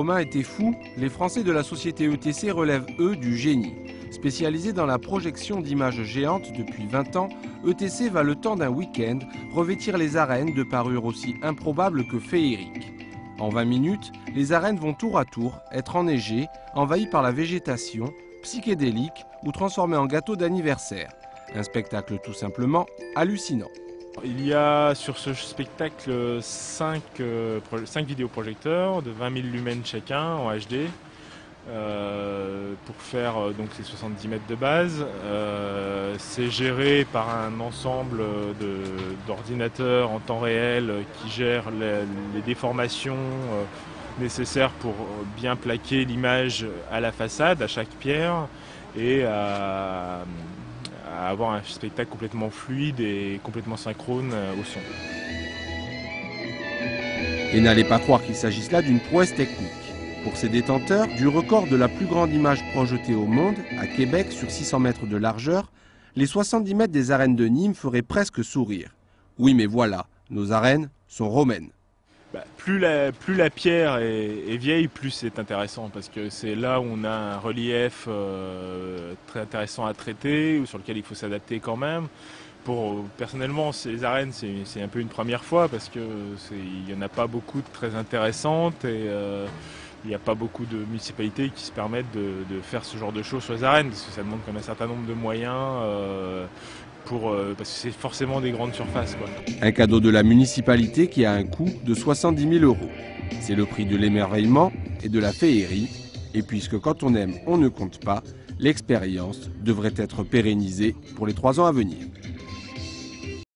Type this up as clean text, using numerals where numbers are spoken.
Romains étaient fous, les Français de la société ETC relèvent eux du génie. Spécialisé dans la projection d'images géantes depuis 20 ans, ETC va le temps d'un week-end revêtir les arènes de parures aussi improbables que féeriques. En 20 minutes, les arènes vont tour à tour être enneigées, envahies par la végétation, psychédéliques ou transformées en gâteaux d'anniversaire. Un spectacle tout simplement hallucinant. Il y a sur ce spectacle 5 vidéoprojecteurs de 20 000 lumens chacun en HD pour faire donc ces 70 mètres de base. C'est géré par un ensemble d'ordinateurs en temps réel qui gèrent les déformations nécessaires pour bien plaquer l'image à la façade, à chaque pierre, et à avoir un spectacle complètement fluide et complètement synchrone au son. Et n'allez pas croire qu'il s'agisse là d'une prouesse technique. Pour ses détenteurs, du record de la plus grande image projetée au monde, à Québec, sur 600 mètres de largeur, les 70 mètres des arènes de Nîmes feraient presque sourire. Oui, mais voilà, nos arènes sont romaines. Plus la pierre est vieille, plus c'est intéressant, parce que c'est là où on a un relief très intéressant à traiter, ou sur lequel il faut s'adapter quand même. Personnellement, les arènes, c'est un peu une première fois, parce qu'il n'y en a pas beaucoup de très intéressantes, et il n'y a pas beaucoup de municipalités qui se permettent de faire ce genre de choses sur les arènes, parce que ça demande quand même un certain nombre de moyens, parce que c'est forcément des grandes surfaces, quoi. Un cadeau de la municipalité qui a un coût de 70 000 €. C'est le prix de l'émerveillement et de la féerie. Et puisque quand on aime, on ne compte pas, l'expérience devrait être pérennisée pour les 3 ans à venir.